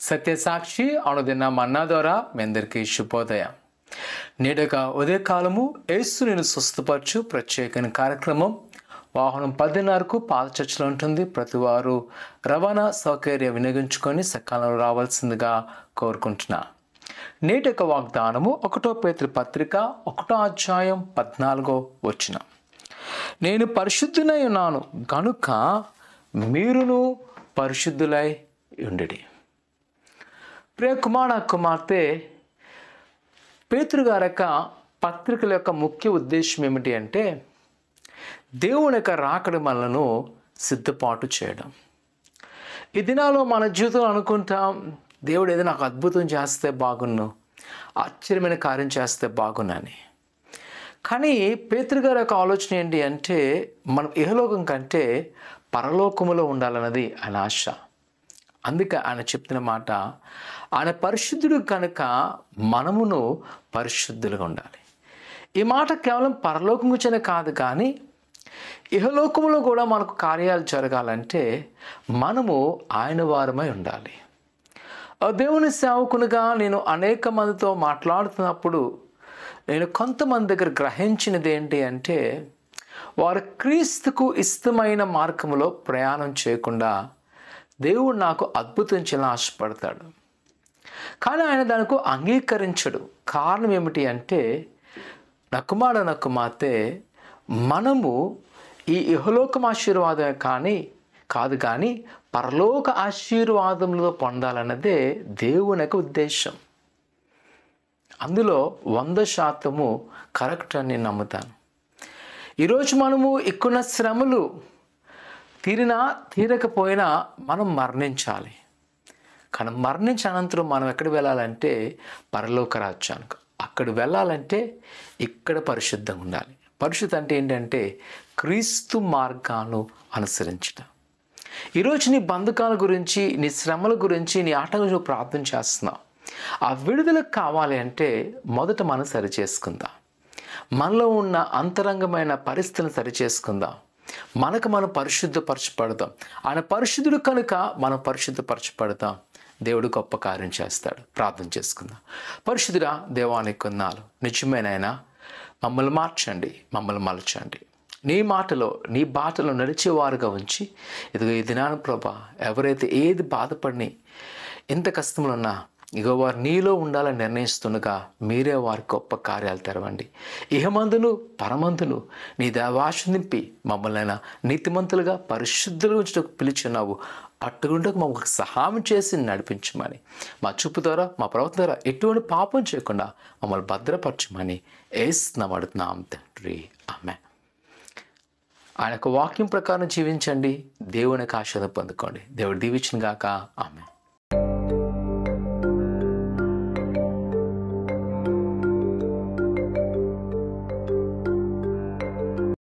సత్యసాక్షి అనుదిన మన్నా ద్వారా మీ అందరికీ శుభోదయం. నేడక ఉదయకాలము యేసు నేను స్వస్థపరచు ప్రత్యేకమైన కార్యక్రమం వాహనం 10:30కు పాత చర్చలో ఉంటుంది. ప్రతివారు రవాణా సౌకర్యం వినియోగించుకొని సకాలంలో రావాల్సిందిగా కోరుకుంటున్నా. నేటొక వాగ్దానము 1 పేతురు పత్రిక 1వ అధ్యాయం 14వ వచనం. నేను పరిశుద్ధునై ఉన్నాను గనుక మీరును పరిశుద్ధులై ఉండుడి. ప్రియ కుమార్తె, పేతురు గారి యొక్క పత్రికల యొక్క ముఖ్య ఉద్దేశం ఏమిటి అంటే దేవుని యొక్క రాకడ మనలను సిద్ధపాటు చేయడం. ఈ దినాల్లో మన జీవితంలో అనుకుంటాం, దేవుడు ఏదో నాకు అద్భుతం చేస్తే బాగున్ను, ఆశ్చర్యమైన కార్యం చేస్తే బాగున్నని. కానీ పేతురు గారి యొక్క ఆలోచన ఏంటి అంటే మనం ఇహలోకం కంటే పరలోకములో ఉండాలన్నది ఆయన ఆశ. అందుకే ఆయన చెప్తున్న మాట, ఆయన పరిశుద్ధుడు కనుక మనమును పరిశుద్ధులుగా ఉండాలి. ఈ మాట కేవలం పరలోకం గురించే కాదు, కానీ ఇహలోకములో కూడా మనకు కార్యాలు జరగాలంటే మనము ఆయన వారమై ఉండాలి. దేవుని సేవకునిగా నేను అనేక మందితో మాట్లాడుతున్నప్పుడు నేను కొంతమంది దగ్గర గ్రహించినది ఏంటి అంటే వారు క్రీస్తుకు ఇష్టమైన మార్గంలో ప్రయాణం చేయకుండా దేవుడు నాకు అద్భుతం చేయాలని ఆశపడతాడు, కానీ ఆయన దానికి అంగీకరించడు. కారణం ఏమిటి అంటే నా కుమార్తె, మనము ఈ ఇహలోకం ఆశీర్వాదమే కాదు పరలోక ఆశీర్వాదంలో పొందాలన్నదే దేవుని యొక్క ఉద్దేశం. అందులో 100% కరెక్ట్ అని నేను నమ్ముతాను. ఈరోజు మనము ఇక్కున్న శ్రమలు తీరకపోయినా మనం మరణించాలి. కానీ మరణించిన అనంతరం మనం ఎక్కడికి వెళ్ళాలంటే పరలోక రాజ్యానికి. అక్కడ వెళ్ళాలంటే ఇక్కడ పరిశుద్ధంగా ఉండాలి. పరిశుద్ధ అంటే ఏంటంటే క్రీస్తు మార్గాలను అనుసరించడం. ఈరోజు నీ బంధకాల గురించి, నీ శ్రమల గురించి, నీ ఆటల గురించి ప్రార్థన చేస్తున్నావు. ఆ విడుదలకు కావాలి అంటే మొదట మనం సరిచేసుకుందాం. మనలో ఉన్న అంతరంగమైన పరిస్థితిని సరిచేసుకుందాం. మనకు మనం పరిశుద్ధపరచబడతాం. ఆయన పరిశుద్ధుడు కనుక మనం పరిశుద్ధపరచబడతాం. దేవుడు గొప్ప కార్యం చేస్తాడు. ప్రార్థన చేసుకుందాం. పరిశుద్ధుడా, దేవానికి వందనాలు. నిజమేనైనా మమ్మల్ని మార్చండి, మమ్మల్ని మలచండి. నీ మాటలో, నీ బాటలో నడిచేవారుగా ఉంచి ఇదిగో ఈ దినాన ప్రభా, ఎవరైతే ఏది బాధపడిని ఎంత కష్టంలో ఉన్నా ఇగో వారు నీలో ఉండాలని నిర్ణయిస్తుండగా మీరే వారి గొప్ప కార్యాలు తెరవండి. ఇహమందును పరమందును నీ దేవాశ నింపి మమ్మల్ని నీతిమంతులుగా పరిశుద్ధులుగా ఉంచడానికి పిలిచున్నావు. అట్టుగుంటకు మమ్మల్ని సహాయం చేసి నడిపించమని, మా చూపు ద్వారా, మా ప్రవర్తన ద్వారా ఎటువంటి పాపం చేయకుండా మమ్మల్ని భద్రపరచమని యేసునామమున అడుగుతున్నాం తండ్రి, ఆమేన్. ఆయన యొక్క వాక్యం ప్రకారం జీవించండి. దేవుని యొక్క ఆశీర్వాదం పొందుకోండి. దేవుడు దీవించును గాక. ఆమేన్.